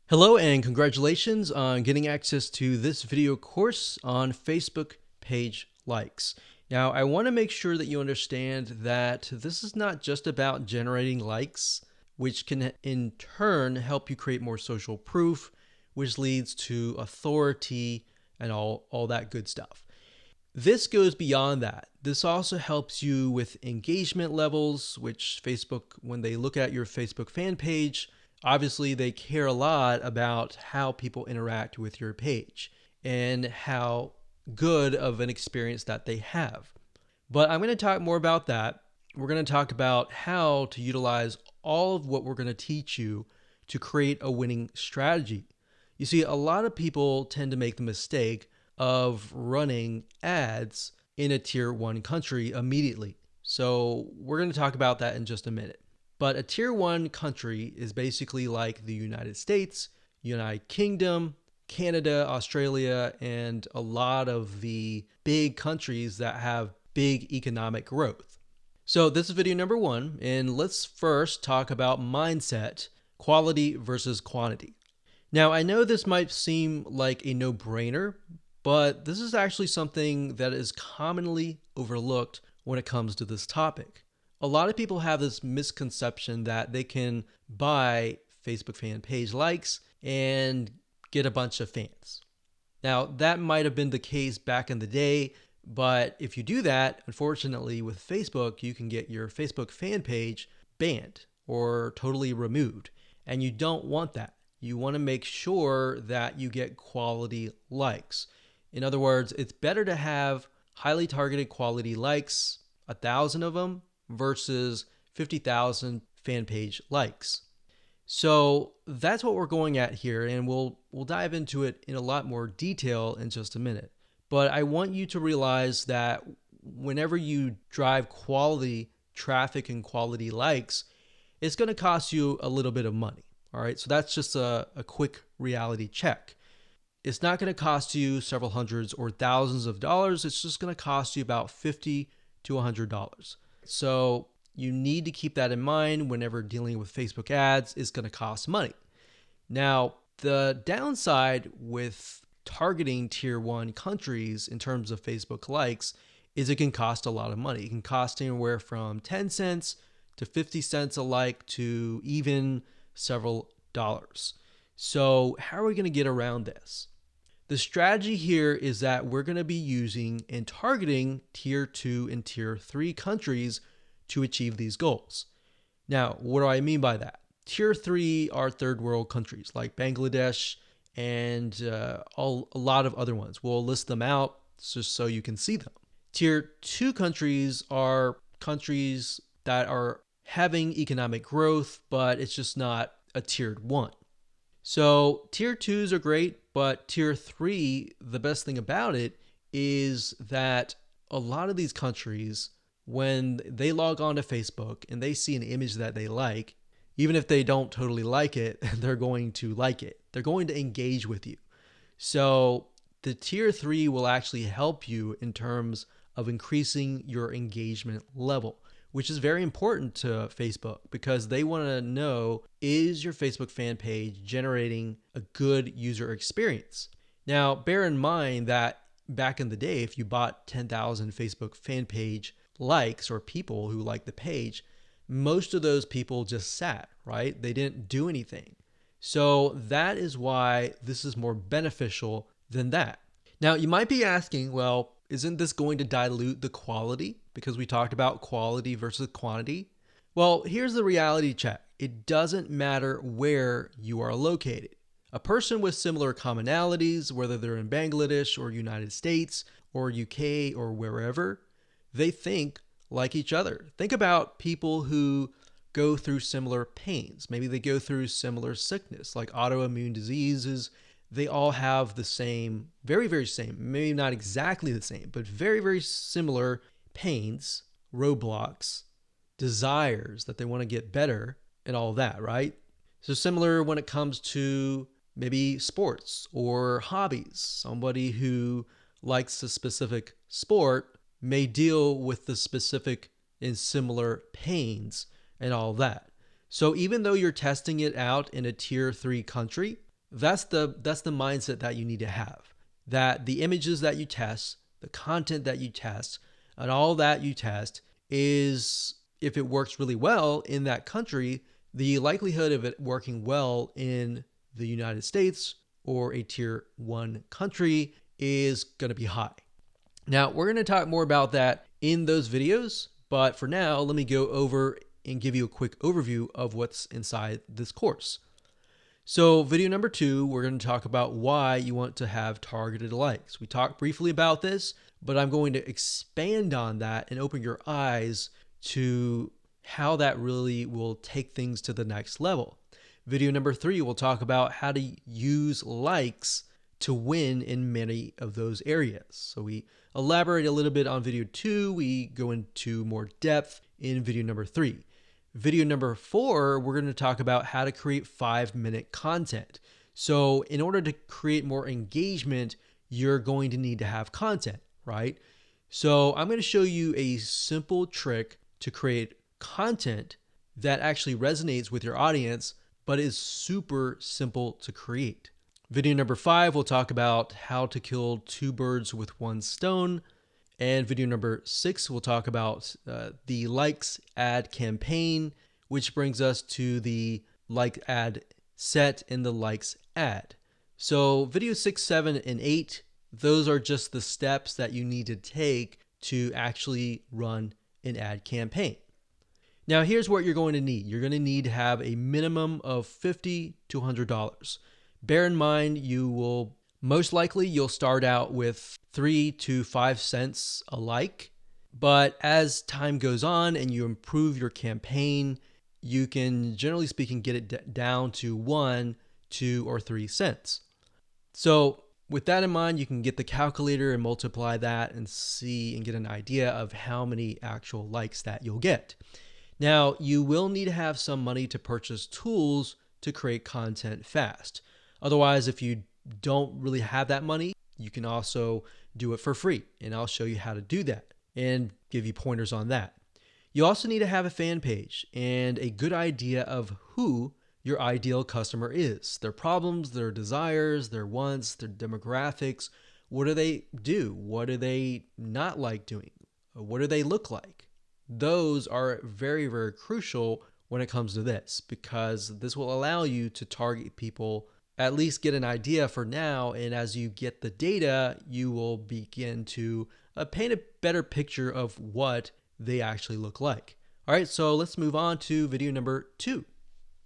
Hello and congratulations on getting access to this video course on Facebook page likes. Now, I want to make sure that you understand that this is not just about generating likes, which can in turn help you create more social proof, which leads to authority and all that good stuff. This goes beyond that. This also helps you with engagement levels, which Facebook, when they look at your Facebook fan page, obviously they care a lot about how people interact with your page and how good of an experience that they have. But I'm going to talk more about that. We're going to talk about how to utilize all of what we're going to teach you to create a winning strategy. You see, a lot of people tend to make the mistake of running ads in a tier 1 country immediately. So we're going to talk about that in just a minute. But a tier 1 country is basically like the United States, United Kingdom, Canada, Australia, and a lot of the big countries that have big economic growth. So this is video number 1, and let's first talk about mindset, quality versus quantity. Now, I know this might seem like a no-brainer, but this is actually something that is commonly overlooked when it comes to this topic. A lot of people have this misconception that they can buy Facebook fan page likes and get a bunch of fans. Now, that might have been the case back in the day, but if you do that, unfortunately with Facebook, you can get your Facebook fan page banned or totally removed, and you don't want that. You want to make sure that you get quality likes. In other words, it's better to have highly targeted quality likes, 1,000 of them, versus 50,000 fan page likes. So that's what we're going at here, and we'll dive into it in a lot more detail in just a minute. But I want you to realize that whenever you drive quality traffic and quality likes, it's going to cost you a little bit of money. All right, so that's just a quick reality check. It's not going to cost you several hundreds or thousands of dollars. It's just going to cost you about $50 to $100. So you need to keep that in mind whenever dealing with Facebook ads. It's going to cost money. Now, the downside with targeting tier 1 countries in terms of Facebook likes is it can cost a lot of money. It can cost anywhere from 10 cents to 50 cents a like to even several dollars. So how are we going to get around this? The strategy here is that we're going to be using and targeting tier 2 and tier 3 countries to achieve these goals. Now, what do I mean by that? Tier 3 are third world countries like Bangladesh and a lot of other ones. We'll list them out just so you can see them. Tier 2 countries are countries that are having economic growth, but it's just not a tiered 1. So tier 2s are great, but tier 3, the best thing about it is that a lot of these countries, when they log on to Facebook and they see an image that they like, even if they don't totally like it, they're going to like it. They're going to engage with you. So the tier 3 will actually help you in terms of increasing your engagement level, which is very important to Facebook because they want to know, is your Facebook fan page generating a good user experience? Now, bear in mind that back in the day, if you bought 10,000 Facebook fan page likes or people who liked the page, most of those people just sat, right? They didn't do anything. So that is why this is more beneficial than that. Now, you might be asking, well, isn't this going to dilute the quality? Because we talked about quality versus quantity. Well, here's the reality check. It doesn't matter where you are located. A person with similar commonalities, whether they're in Bangladesh or United States or UK or wherever, they think like each other. Think about people who go through similar pains. Maybe they go through similar sickness, like autoimmune diseases. They all have the same, very, very same, maybe not exactly the same, but very, very similar pains, roadblocks, desires that they want to get better and all that, right? So similar when it comes to maybe sports or hobbies. Somebody who likes a specific sport may deal with the specific and similar pains and all that. So even though you're testing it out in a tier 3 country, That's the mindset that you need to have. That the images that you test, the content that you test, and all that you test is, if it works really well in that country, the likelihood of it working well in the United States or a tier 1 country is going to be high. Now, we're going to talk more about that in those videos, but for now, let me go over and give you a quick overview of what's inside this course. So video number 2, we're going to talk about why you want to have targeted likes. We talked briefly about this, but I'm going to expand on that and open your eyes to how that really will take things to the next level. Video number 3, we'll talk about how to use likes to win in many of those areas. So we elaborate a little bit on video 2. We go into more depth in video number 3. Video number 4, we're going to talk about how to create 5-minute content. So in order to create more engagement, you're going to need to have content, right? So I'm going to show you a simple trick to create content that actually resonates with your audience, but is super simple to create. Video number 5, we'll talk about how to kill 2 birds with 1 stone. And video number 6, we'll talk about the likes ad campaign, which brings us to the like ad set and the likes ad. So video 6, 7, and 8, those are just the steps that you need to take to actually run an ad campaign. Now here's what you're going to need. You're going to need to have a minimum of $50 to $100. Bear in mind, most likely you'll start out with 3 to 5 cents a like, but as time goes on and you improve your campaign, you can, generally speaking, get it down to 1, 2, or 3 cents. So with that in mind, you can get the calculator and multiply that and see and get an idea of how many actual likes that you'll get. Now, you will need to have some money to purchase tools to create content fast. Otherwise, if you don't really have that money, you can also do it for free. And I'll show you how to do that and give you pointers on that. You also need to have a fan page and a good idea of who your ideal customer is, their problems, their desires, their wants, their demographics. What do they do? What do they not like doing? What do they look like? Those are very, very crucial when it comes to this, because this will allow you to target people, at least get an idea for now. And as you get the data, you will begin to paint a better picture of what they actually look like. All right, so let's move on to video number 2.